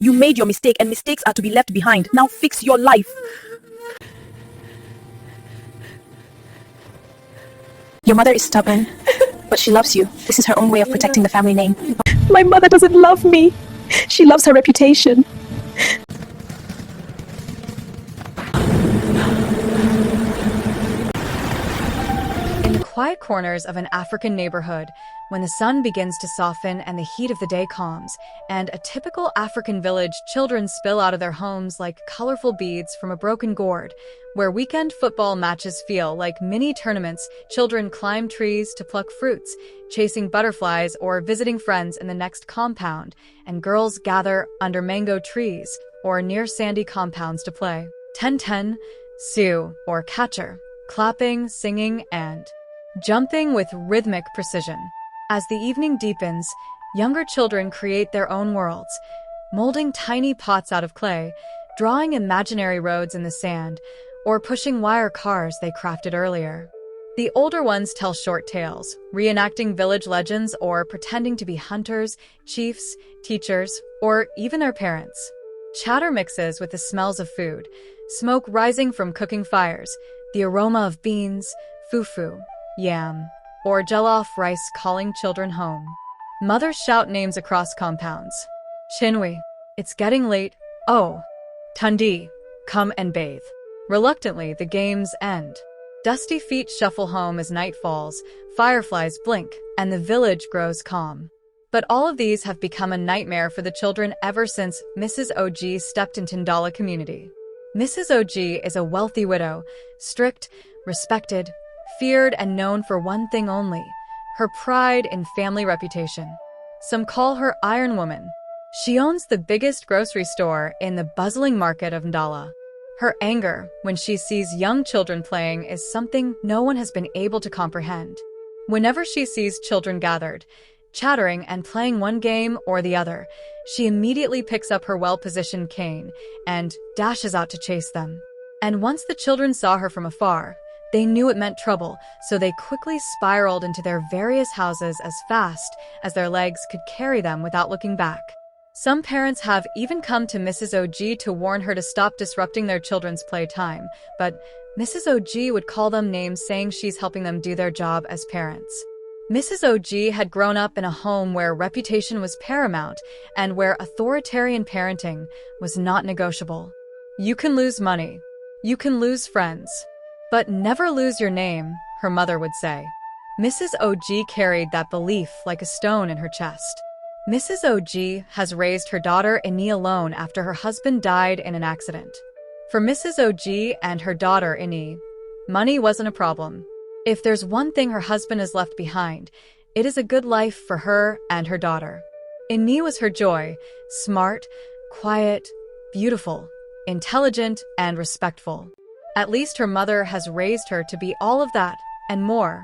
You made your mistake and mistakes are to be left behind. Now fix your life. Your mother is stubborn, but she loves you. This is her own way of protecting the family name. My mother doesn't love me. She loves her reputation. In the quiet corners of an African neighborhood, when the sun begins to soften and the heat of the day calms, and a typical African village, children spill out of their homes like colorful beads from a broken gourd. Where weekend football matches feel like mini tournaments, children climb trees to pluck fruits, chasing butterflies or visiting friends in the next compound, and girls gather under mango trees or near sandy compounds to play. 10-10, Sioux, or catcher, clapping, singing, and jumping with rhythmic precision. As the evening deepens, younger children create their own worlds, molding tiny pots out of clay, drawing imaginary roads in the sand, or pushing wire cars they crafted earlier. The older ones tell short tales, reenacting village legends or pretending to be hunters, chiefs, teachers, or even their parents. Chatter mixes with the smells of food, smoke rising from cooking fires, the aroma of beans, fufu, yam, or jollof rice calling children home. Mothers shout names across compounds. Chinwe, it's getting late. Oh, Tundi, come and bathe. Reluctantly, the games end. Dusty feet shuffle home as night falls, fireflies blink, and the village grows calm. But all of these have become a nightmare for the children ever since Mrs. OG stepped into Ndala community. Mrs. OG is a wealthy widow, strict, respected, feared, and known for one thing only, her pride in family reputation. Some call her Iron Woman. She owns the biggest grocery store in the bustling market of Ndala. Her anger, when she sees young children playing, is something no one has been able to comprehend. Whenever she sees children gathered, chattering and playing one game or the other, she immediately picks up her well-positioned cane and dashes out to chase them. And once the children saw her from afar, they knew it meant trouble, so they quickly spiraled into their various houses as fast as their legs could carry them without looking back. Some parents have even come to Mrs. OG to warn her to stop disrupting their children's playtime, but Mrs. OG would call them names, saying she's helping them do their job as parents. Mrs. OG had grown up in a home where reputation was paramount and where authoritarian parenting was not negotiable. You can lose money, you can lose friends, but never lose your name, her mother would say. Mrs. OG carried that belief like a stone in her chest. Mrs. OG has raised her daughter Ini alone after her husband died in an accident. For Mrs. OG and her daughter Ini, money wasn't a problem. If there's one thing her husband has left behind, it is a good life for her and her daughter. Ini was her joy, smart, quiet, beautiful, intelligent, and respectful. At least her mother has raised her to be all of that and more.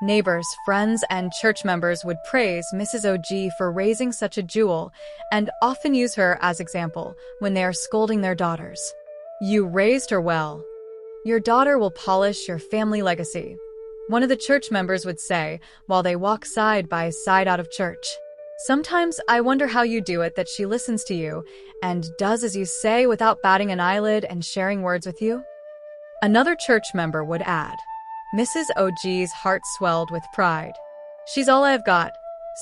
Neighbors, friends, and church members would praise Mrs. OG for raising such a jewel and often use her as example when they are scolding their daughters. You raised her well. Your daughter will polish your family legacy, one of the church members would say while they walk side by side out of church. Sometimes I wonder how you do it, that she listens to you and does as you say without batting an eyelid and sharing words with you. Another church member would add. Mrs. OG's heart swelled with pride. She's all I've got,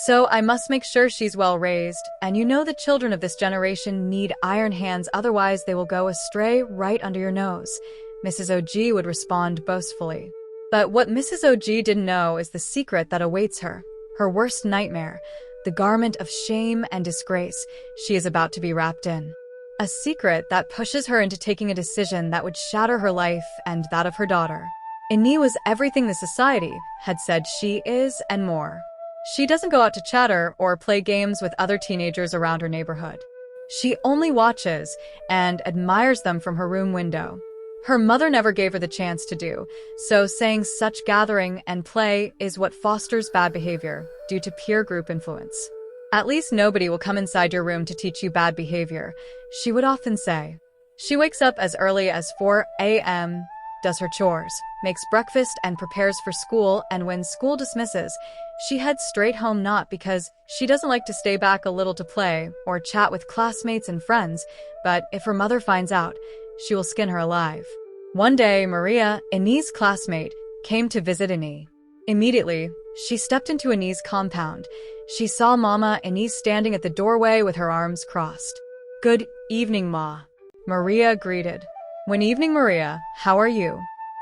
so I must make sure she's well raised, and you know the children of this generation need iron hands, otherwise they will go astray right under your nose, Mrs. OG would respond boastfully. But what Mrs. OG didn't know is the secret that awaits her, her worst nightmare, the garment of shame and disgrace she is about to be wrapped in. A secret that pushes her into taking a decision that would shatter her life and that of her daughter. Ini was everything the society had said she is and more. She doesn't go out to chatter or play games with other teenagers around her neighborhood. She only watches and admires them from her room window. Her mother never gave her the chance to do, so saying such gathering and play is what fosters bad behavior due to peer group influence. At least nobody will come inside your room to teach you bad behavior, she would often say. She wakes up as early as 4 a.m. does her chores, makes breakfast and prepares for school, and when school dismisses, she heads straight home, not because she doesn't like to stay back a little to play or chat with classmates and friends, but if her mother finds out, she will skin her alive. One day, Maria, Eni's classmate, came to visit Eni. Immediately, she stepped into Eni's compound. She saw Mama Eni standing at the doorway with her arms crossed. "Good evening, Ma," Maria greeted. "When evening, Maria, how are you?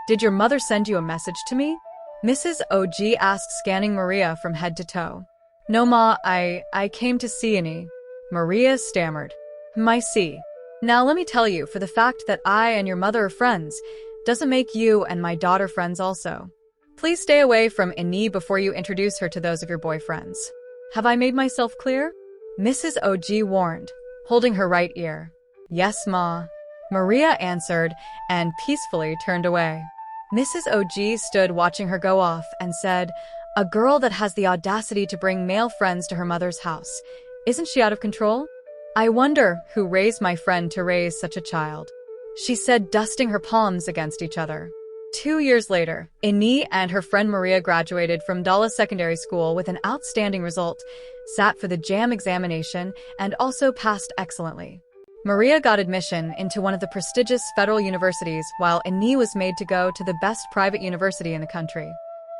Did your mother send you a message to me?" Mrs. OG asked, scanning Maria from head to toe. "No, Ma, I came to see Eni," Maria stammered. "I see. Now let me tell you, for the fact that I and your mother are friends doesn't make you and my daughter friends also. Please stay away from Eni before you introduce her to those of your boyfriends. Have I made myself clear?" Mrs. OG warned, holding her right ear. "Yes, Ma," Maria answered and peacefully turned away. Mrs. OG stood watching her go off and said, "A girl that has the audacity to bring male friends to her mother's house. Isn't she out of control? I wonder who raised my friend to raise such a child," she said, dusting her palms against each other. 2 years later, Eni and her friend Maria graduated from Dallas Secondary School with an outstanding result, sat for the JAM examination, and also passed excellently. Maria got admission into one of the prestigious federal universities, while Eni was made to go to the best private university in the country.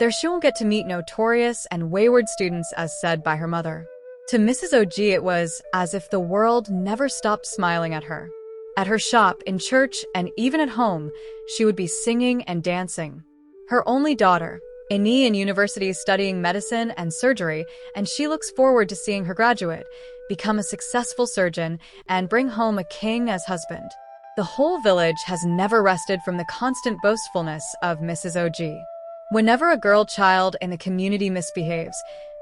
There she won't get to meet notorious and wayward students, as said by her mother. To Mrs. OG, it was as if the world never stopped smiling at her. At her shop, in church, and even at home, she would be singing and dancing. Her only daughter, Eni, in university studying medicine and surgery, and she looks forward to seeing her graduate, become a successful surgeon, and bring home a king as husband. The whole village has never rested from the constant boastfulness of Mrs. OG. Whenever a girl child in the community misbehaves,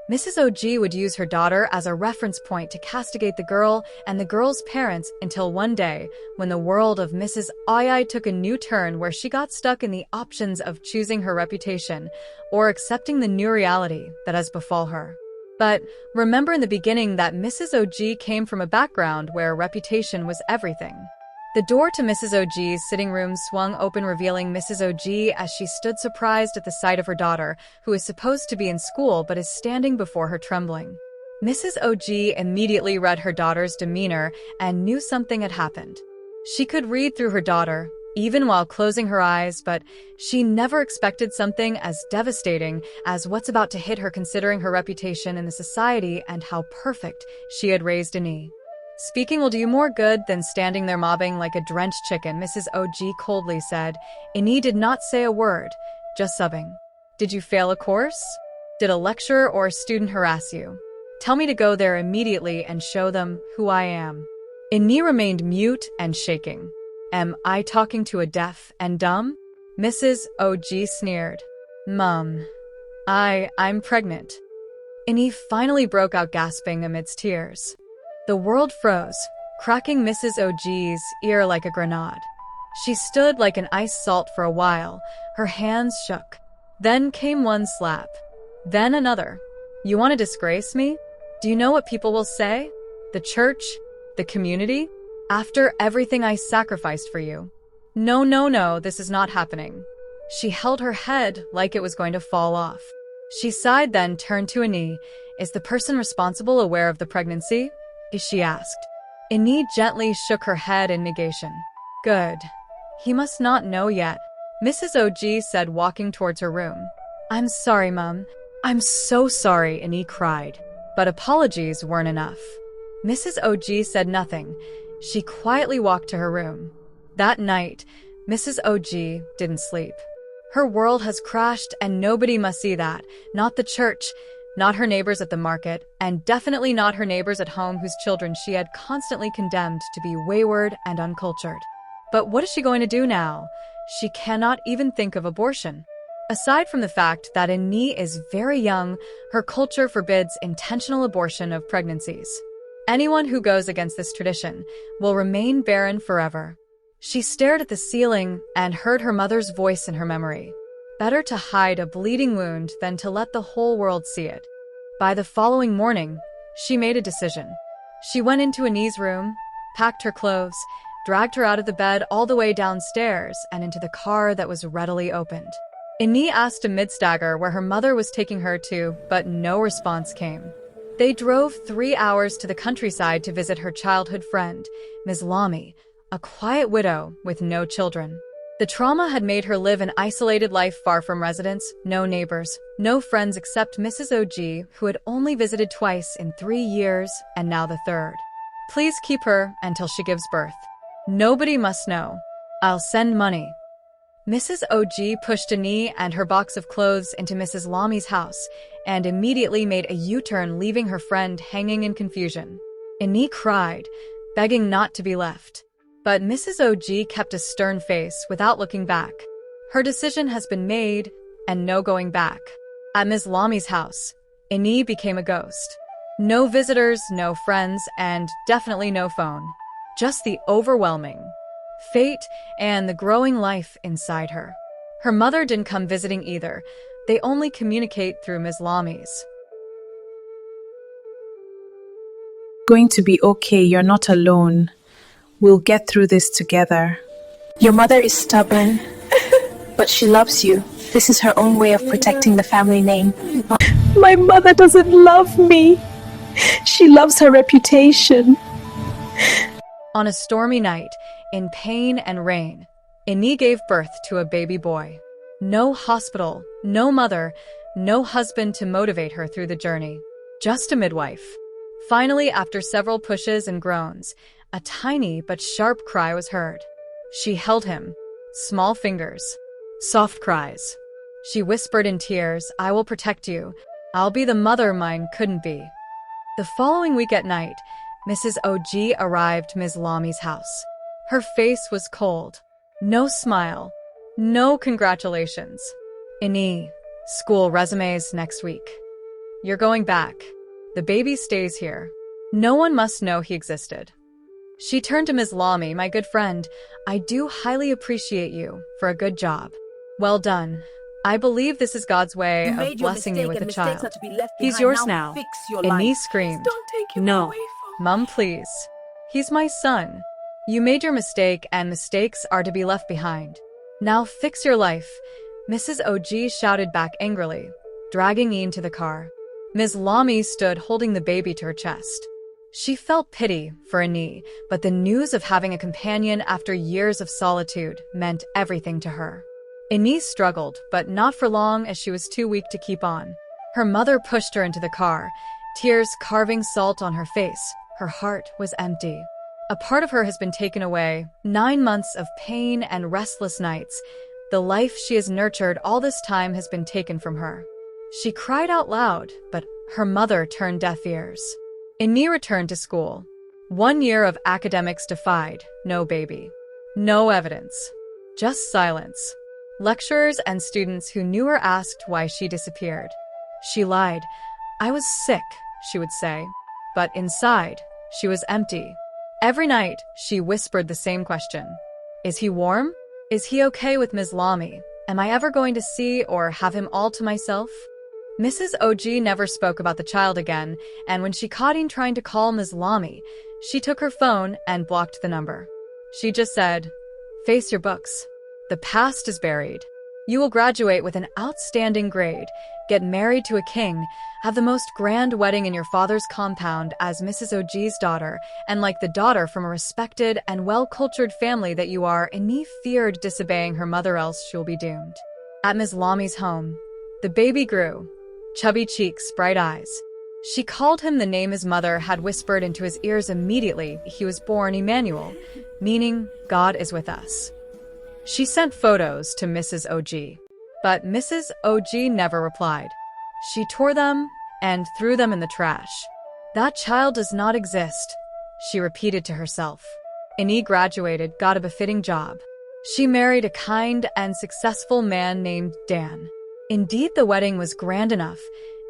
Mrs. OG would use her daughter as a reference point to castigate the girl and the girl's parents, until one day, when the world of Mrs. II took a new turn, where she got stuck in the options of choosing her reputation or accepting the new reality that has befall her. But remember in the beginning that Mrs. OG came from a background where reputation was everything. The door to Mrs. OG's sitting room swung open, revealing Mrs. OG as she stood surprised at the sight of her daughter, who is supposed to be in school but is standing before her trembling. Mrs. OG immediately read her daughter's demeanor and knew something had happened. She could read through her daughter, even while closing her eyes, but she never expected something as devastating as what's about to hit her, considering her reputation in the society and how perfect she had raised Eni. "Speaking will do you more good than standing there mobbing like a drenched chicken," Mrs. OG coldly said. Eni did not say a word, just sobbing. "Did you fail a course? Did a lecturer or a student harass you? Tell me to go there immediately and show them who I am." Eni remained mute and shaking. "Am I talking to a deaf and dumb?" Mrs. OG sneered. "Mum, I'm pregnant." Eni finally broke out, gasping amidst tears. The world froze, cracking Mrs. OG's ear like a grenade. She stood like an ice salt for a while. Her hands shook. Then came one slap. Then another. "You want to disgrace me? Do you know what people will say? The church? The community? After everything I sacrificed for you? No, this is not happening." She held her head like it was going to fall off. She sighed, then turned to Eni. "Is the person responsible aware of the pregnancy?" she asked. Eni gently shook her head in negation. "Good. He must not know yet," Mrs. OG said, walking towards her room. "I'm sorry, Mum. I'm so sorry," Eni cried. But apologies weren't enough. Mrs. OG said nothing. She quietly walked to her room. That night, Mrs. OG didn't sleep. Her world has crashed, and nobody must see that. Not the church, not her neighbors at the market, and definitely not her neighbors at home, whose children she had constantly condemned to be wayward and uncultured. But what is she going to do now? She cannot even think of abortion. Aside from the fact that Eni is very young, her culture forbids intentional abortion of pregnancies. Anyone who goes against this tradition will remain barren forever. She stared at the ceiling and heard her mother's voice in her memory. Better to hide a bleeding wound than to let the whole world see it. By the following morning, she made a decision. She went into Eni's room, packed her clothes, dragged her out of the bed all the way downstairs and into the car that was readily opened. Ini asked amid stagger where her mother was taking her to, but no response came. They drove 3 hours to the countryside to visit her childhood friend, Ms. Lamy, a quiet widow with no children. The trauma had made her live an isolated life far from residents, no neighbors, no friends except Mrs. OG, who had only visited twice in 3 years, and now the third. Please keep her until she gives birth. Nobody must know. I'll send money. Mrs. OG pushed Ini and her box of clothes into Mrs. Lamy's house and immediately made a U-turn, leaving her friend hanging in confusion. Ini cried, begging not to be left. But Mrs. OG kept a stern face without looking back. Her decision has been made, and no going back. At Ms. Lamy's house, Ini became a ghost. No visitors, no friends, and definitely no phone. Just the overwhelming fate and the growing life inside her. Her mother didn't come visiting either. They only communicate through Ms. Lamy's. Going to be okay, you're not alone. We'll get through this together. Your mother is stubborn, but she loves you. This is her own way of protecting the family name. My mother doesn't love me. She loves her reputation. On a stormy night, in pain and rain, Ini gave birth to a baby boy. No hospital, no mother, no husband to motivate her through the journey. Just a midwife. Finally, after several pushes and groans, a tiny but sharp cry was heard. She held him. Small fingers. Soft cries. She whispered in tears, "I will protect you. I'll be the mother mine couldn't be." The following week at night, Mrs. OG arrived Ms. Lamy's house. Her face was cold. No smile. No congratulations. Ini, school resumes next week. You're going back. The baby stays here. No one must know he existed. She turned to Ms. Lamy, "My good friend, I do highly appreciate you for a good job. Well done. I believe this is God's way of blessing you with a child. He's yours now." Ini screamed, "No, Mum, please. He's my son. You made your mistake, and mistakes are to be left behind. Now fix your life." Mrs. OG shouted back angrily, dragging Ian to the car. Ms. Lamy stood holding the baby to her chest. She felt pity for Ini, but the news of having a companion after years of solitude meant everything to her. Ini struggled, but not for long, as she was too weak to keep on. Her mother pushed her into the car, tears carving salt on her face. Her heart was empty. A part of her has been taken away, 9 months of pain and restless nights. The life she has nurtured all this time has been taken from her. She cried out loud, but her mother turned deaf ears. Ini returned to school. 1 year of academics defied, no baby. No evidence. Just silence. Lecturers and students who knew her asked why she disappeared. She lied. "I was sick," she would say. But inside, she was empty. Every night, she whispered the same question. Is he warm? Is he okay with Ms. Lamy? Am I ever going to see or have him all to myself? Mrs. OG never spoke about the child again, and when she caught Ian trying to call Ms. Lamy, she took her phone and blocked the number. She just said, "Face your books. The past is buried. You will graduate with an outstanding grade, get married to a king, have the most grand wedding in your father's compound as Mrs. OG's daughter, and like the daughter from a respected and well-cultured family that you are." Ini feared disobeying her mother, else she'll be doomed. At Ms. Lamy's home, the baby grew. Chubby cheeks, bright eyes. She called him the name his mother had whispered into his ears immediately he was born, Emmanuel, meaning God is with us. She sent photos to Mrs. OG, but Mrs. OG never replied. She tore them and threw them in the trash. "That child does not exist," she repeated to herself. Ini graduated, got a befitting job. She married a kind and successful man named Dan. Indeed, the wedding was grand enough.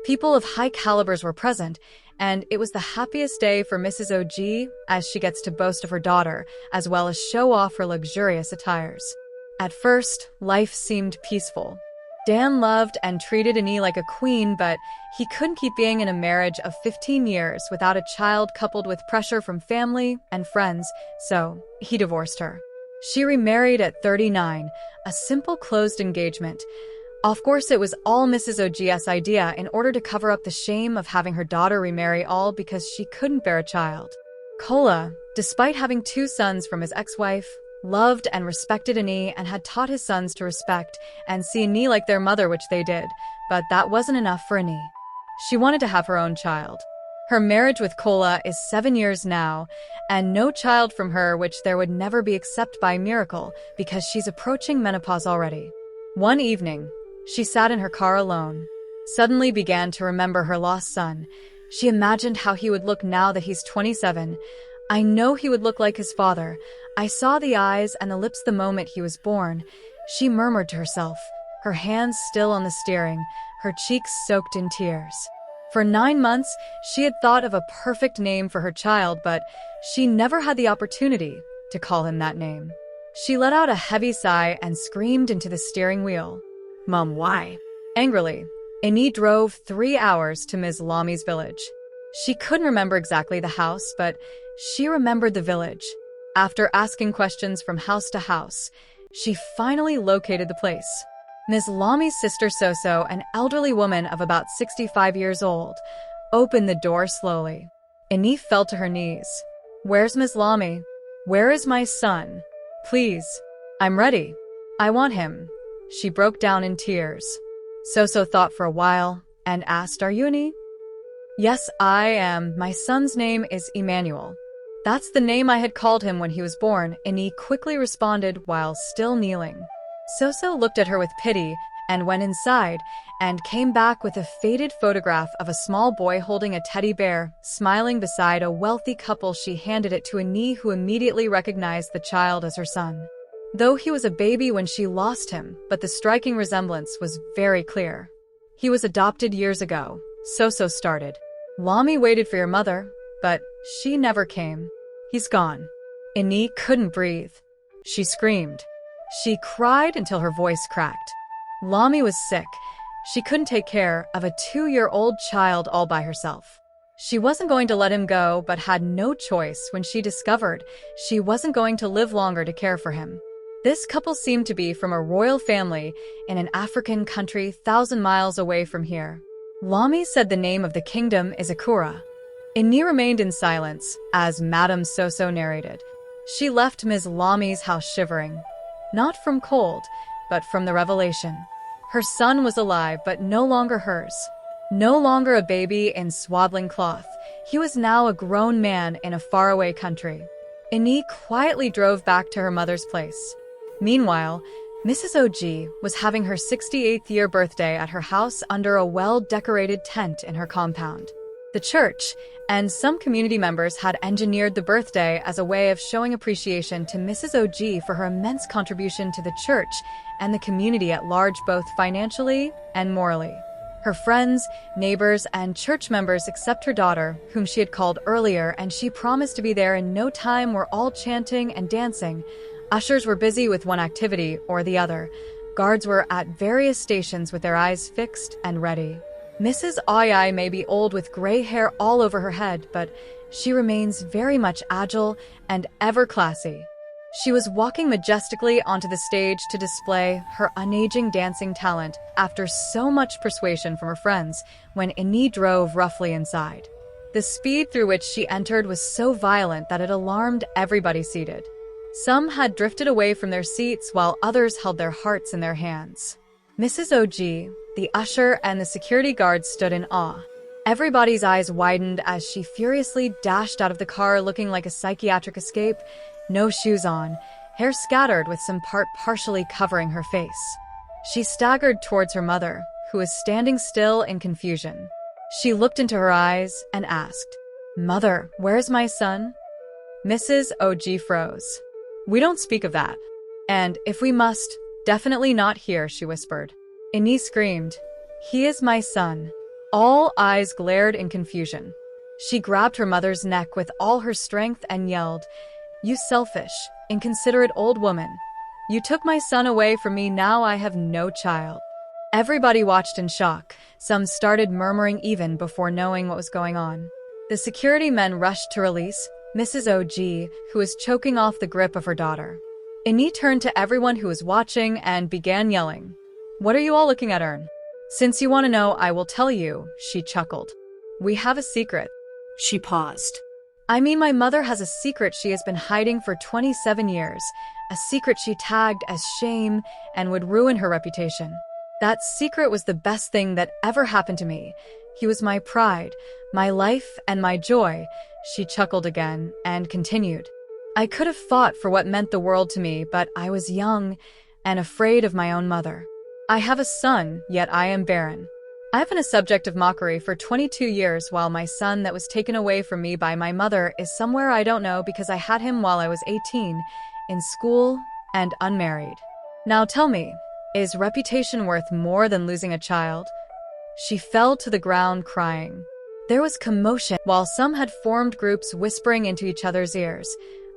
People of high calibers were present, and it was the happiest day for Mrs. OG as she gets to boast of her daughter, as well as show off her luxurious attires. At first, life seemed peaceful. Dan loved and treated Annie like a queen, but he couldn't keep being in a marriage of 15 years without a child coupled with pressure from family and friends, so he divorced her. She remarried at 39, a simple closed engagement. Of course, it was all Mrs. OG's idea in order to cover up the shame of having her daughter remarry, all because she couldn't bear a child. Kola, despite having 2 sons from his ex-wife, loved and respected Annie and had taught his sons to respect and see Annie like their mother, which they did, but that wasn't enough for Annie. She wanted to have her own child. Her marriage with Kola is 7 years now, and no child from her, which there would never be except by miracle, because she's approaching menopause already. One evening, she sat in her car alone, suddenly began to remember her lost son. She imagined how he would look now that he's 27. I know he would look like his father. I saw the eyes and the lips the moment he was born. She murmured to herself, her hands still on the steering, her cheeks soaked in tears. For 9 months, she had thought of a perfect name for her child, but she never had the opportunity to call him that name. She let out a heavy sigh and screamed into the steering wheel. "Mom, why?" Angrily, Annie drove 3 hours to Ms. Lami's village. She couldn't remember exactly the house, but she remembered the village. After asking questions from house to house, she finally located the place. Ms. Lami's sister Soso, an elderly woman of about 65 years old, opened the door slowly. Annie fell to her knees. "Where's Ms. Lami? Where is my son? Please, I'm ready. I want him." She broke down in tears. Soso thought for a while and asked, "Are you Annie?" "Yes, I am. My son's name is Emmanuel." "That's the name I had called him when he was born," Annie quickly responded while still kneeling. Soso looked at her with pity and went inside and came back with a faded photograph of a small boy holding a teddy bear, smiling beside a wealthy couple. She handed it to Annie, who immediately recognized the child as her son. Though he was a baby when she lost him, but the striking resemblance was very clear. "He was adopted years ago," Soso started. "Lami waited for your mother, but she never came. He's gone." Annie couldn't breathe. She screamed. She cried until her voice cracked. Lami was sick. She couldn't take care of a 2-year-old child all by herself. She wasn't going to let him go, but had no choice when she discovered she wasn't going to live longer to care for him. This couple seemed to be from a royal family in an African country 1,000 miles away from here. Lami said the name of the kingdom is Akura. Annie remained in silence as Madame Soso narrated. She left Ms. Lami's house shivering. Not from cold, but from the revelation. Her son was alive, but no longer hers. No longer a baby in swaddling cloth. He was now a grown man in a faraway country. Annie quietly drove back to her mother's place. Meanwhile, Mrs. OG was having her 68th year birthday at her house under a well-decorated tent in her compound. The church and some community members had engineered the birthday as a way of showing appreciation to Mrs. OG for her immense contribution to the church and the community at large, both financially and morally. Her friends, neighbors, and church members, except her daughter, whom she had called earlier, and she promised to be there in no time, were all chanting and dancing. Ushers were busy with one activity or the other. Guards were at various stations with their eyes fixed and ready. Mrs. Ai may be old with gray hair all over her head, but she remains very much agile and ever classy. She was walking majestically onto the stage to display her unaging dancing talent after so much persuasion from her friends when Annie drove roughly inside. The speed through which she entered was so violent that it alarmed everybody seated. Some had drifted away from their seats while others held their hearts in their hands. Mrs. OG, the usher, and the security guards stood in awe. Everybody's eyes widened as she furiously dashed out of the car looking like a psychiatric escape, no shoes on, hair scattered with some part partially covering her face. She staggered towards her mother, who was standing still in confusion. She looked into her eyes and asked, "Mother, where's my son?" Mrs. OG froze. "We don't speak of that. And if we must, definitely not here," she whispered. Annie screamed, "He is my son." All eyes glared in confusion. She grabbed her mother's neck with all her strength and yelled, "You selfish, inconsiderate old woman. You took my son away from me, now I have no child." Everybody watched in shock. Some started murmuring even before knowing what was going on. The security men rushed to release Mrs. OG, who was choking off the grip of her daughter. Ini turned to everyone who was watching and began yelling. "What are you all looking at, Ern? Since you want to know, I will tell you," she chuckled. "We have a secret." She paused. "I mean, my mother has a secret she has been hiding for 27 years, a secret she tagged as shame and would ruin her reputation. That secret was the best thing that ever happened to me. He was my pride, my life, and my joy." She chuckled again and continued. "I could have fought for what meant the world to me, but I was young and afraid of my own mother. I have a son, yet I am barren. I've been a subject of mockery for 22 years while my son that was taken away from me by my mother is somewhere I don't know because I had him while I was 18, in school, and unmarried. Now tell me, is reputation worth more than losing a child?" She fell to the ground crying. There was commotion. While some had formed groups whispering into each other's ears,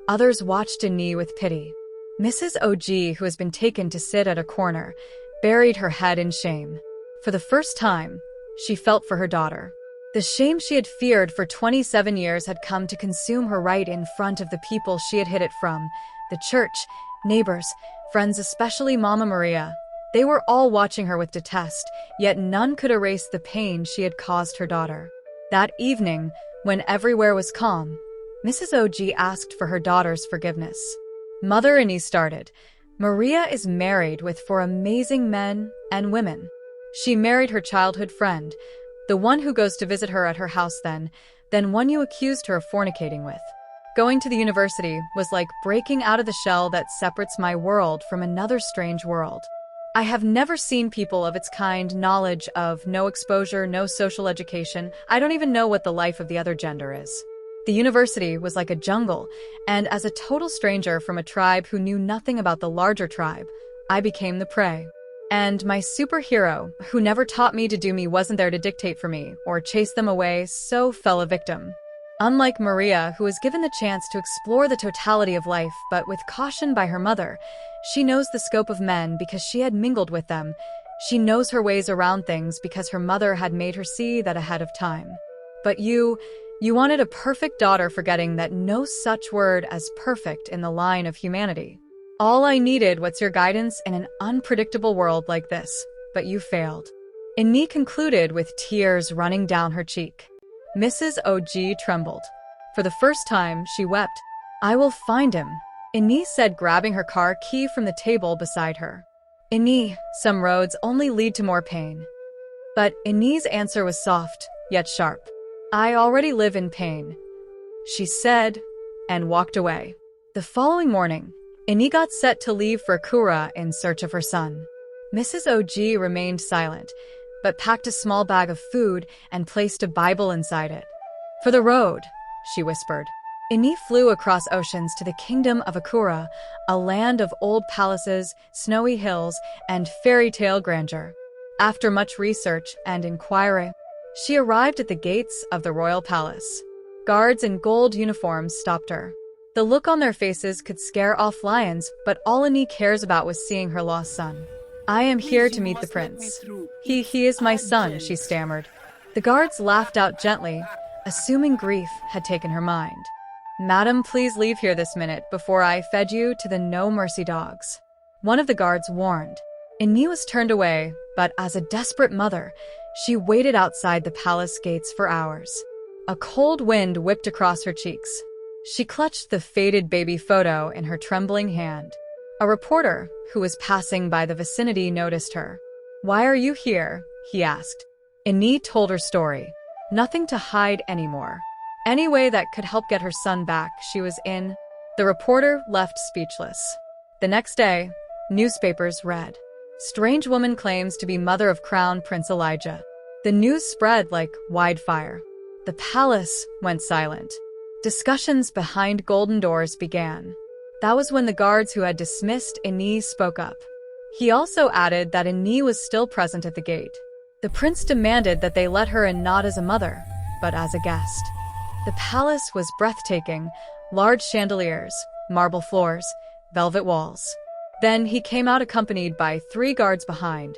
others watched Ini with pity. Mrs. OG, who has been taken to sit at a corner, buried her head in shame. For the first time, she felt for her daughter. The shame she had feared for 27 years had come to consume her right in front of the people she had hid it from, the church, neighbors, friends, especially Mama Maria. They were all watching her with detest, yet none could erase the pain she had caused her daughter. That evening, when everywhere was calm, Mrs. OG asked for her daughter's forgiveness. Mother Ini started. "Maria is married with 4 amazing men and women. She married her childhood friend, the one who goes to visit her at her house then one you accused her of fornicating with. Going to the university was like breaking out of the shell that separates my world from another strange world. I have never seen people of its kind, knowledge of, no exposure, no social education. I don't even know what the life of the other gender is. The university was like a jungle, and as a total stranger from a tribe who knew nothing about the larger tribe, I became the prey. And my superhero, who never taught me to do me, wasn't there to dictate for me or chase them away, so fell a victim. Unlike Maria, who was given the chance to explore the totality of life, but with caution by her mother, she knows the scope of men because she had mingled with them. She knows her ways around things because her mother had made her see that ahead of time. But you wanted a perfect daughter, forgetting that no such word as perfect in the line of humanity. All I needed was your guidance in an unpredictable world like this, but you failed." Ini concluded with tears running down her cheek. Mrs. OG trembled. For the first time, she wept. "I will find him," Ini said, grabbing her car key from the table beside her. "Ini, some roads only lead to more pain." But Ini's answer was soft, yet sharp. "I already live in pain," she said, and walked away. The following morning, Ini got set to leave for Kura in search of her son. Mrs. OG remained silent, but packed a small bag of food and placed a Bible inside it. "For the road," she whispered. Ini flew across oceans to the kingdom of Akura, a land of old palaces, snowy hills, and fairy tale grandeur. After much research and inquiry, she arrived at the gates of the royal palace. Guards in gold uniforms stopped her. The look on their faces could scare off lions, but all Ini cares about was seeing her lost son. "I am here to meet the prince. He is my son," she stammered. The guards laughed out gently, assuming grief had taken her mind. "Madam, please leave here this minute before I fed you to the no mercy dogs," one of the guards warned. Ini was turned away, but as a desperate mother, she waited outside the palace gates for hours. A cold wind whipped across her cheeks. She clutched the faded baby photo in her trembling hand. A reporter who was passing by the vicinity noticed her. "Why are you here?" he asked. Ini told her story. Nothing to hide anymore. Any way that could help get her son back, she was in. The reporter left speechless. The next day, newspapers read, "Strange woman claims to be mother of Crown Prince Elijah." The news spread like wildfire. The palace went silent. Discussions behind golden doors began. That was when the guards who had dismissed Ini spoke up. He also added that Ini was still present at the gate. The prince demanded that they let her in not as a mother, but as a guest. The palace was breathtaking, large chandeliers, marble floors, velvet walls. Then he came out accompanied by 3 guards behind.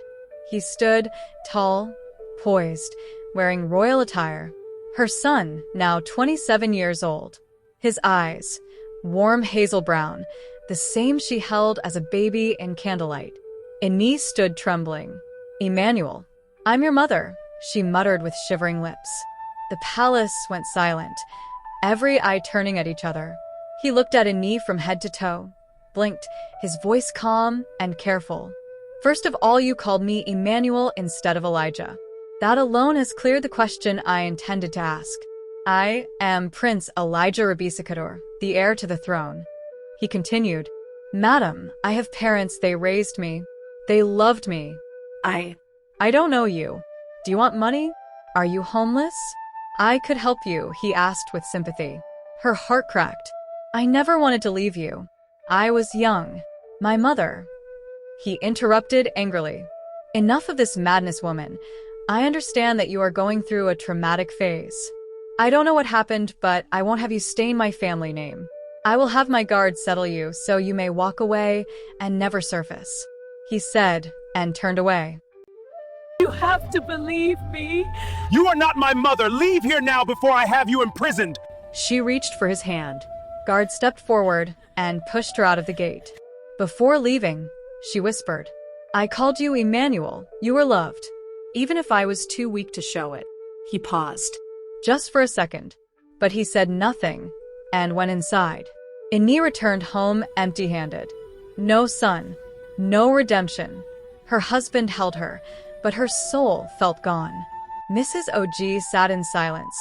He stood, tall, poised, wearing royal attire. Her son, now 27 years old. His eyes, warm hazel brown, the same she held as a baby in candlelight. Ine stood trembling. "Emmanuel, I'm your mother," she muttered with shivering lips. The palace went silent, every eye turning at each other. He looked at Ine from head to toe, blinked, his voice calm and careful. "First of all, you called me Emmanuel instead of Elijah. That alone has cleared the question I intended to ask. I am Prince Elijah Rabisakador, the heir to the throne." He continued, "Madam, I have parents, they raised me. They loved me. I don't know you. Do you want money? Are you homeless? I could help you," he asked with sympathy. Her heart cracked. "I never wanted to leave you. I was young. My mother." He interrupted angrily. "Enough of this madness, woman. I understand that you are going through a traumatic phase. I don't know what happened, but I won't have you stain my family name. I will have my guards settle you so you may walk away and never surface," he said, and turned away. You have to believe me. You are not my mother. Leave here now before I have you imprisoned. She reached for his hand. Guard stepped forward and pushed her out of the gate. Before leaving, she whispered, "I called you Emmanuel. You were loved, even if I was too weak to show it." He paused, just for a second, but he said nothing and went inside. Ine returned home empty-handed. No son, no redemption. Her husband held her, but her soul felt gone. Mrs. Og sat in silence,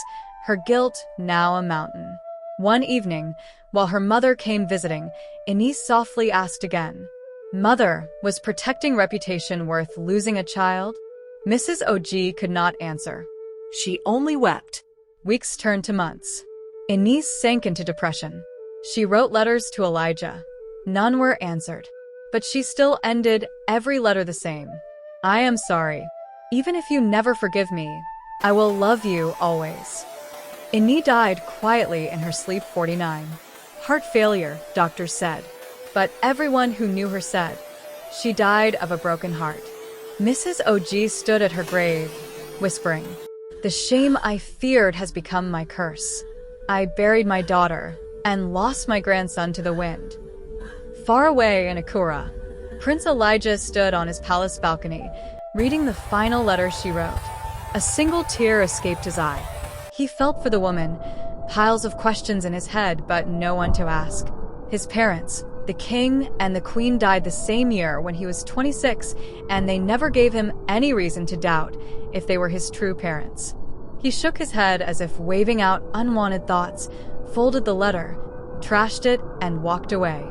her guilt now a mountain. One evening, while her mother came visiting, Ine softly asked again, "Mother, was protecting reputation worth losing a child?" Mrs. Og could not answer. She only wept. Weeks turned to months. Ine sank into depression. She wrote letters to Elijah. None were answered. But she still ended every letter the same. "I am sorry. Even if you never forgive me, I will love you always." Ine died quietly in her sleep 49. Heart failure, doctors said. But everyone who knew her said, she died of a broken heart. Mrs. Og stood at her grave, whispering, "The shame I feared has become my curse. I buried my daughter and lost my grandson to the wind." Far away in Akura, Prince Elijah stood on his palace balcony, reading the final letter she wrote. A single tear escaped his eye. He felt for the woman, piles of questions in his head, but no one to ask. His parents, the king and the queen, died the same year when he was 26, and they never gave him any reason to doubt if they were his true parents. He shook his head as if waving out unwanted thoughts, folded the letter, trashed it, and walked away.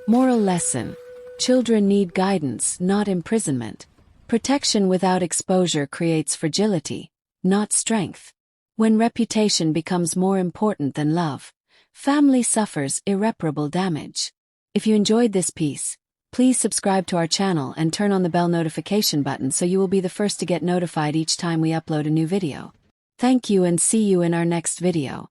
Moral lesson. Children need guidance, not imprisonment. Protection without exposure creates fragility, not strength. When reputation becomes more important than love, family suffers irreparable damage. If you enjoyed this piece, please subscribe to our channel and turn on the bell notification button so you will be the first to get notified each time we upload a new video. Thank you and see you in our next video.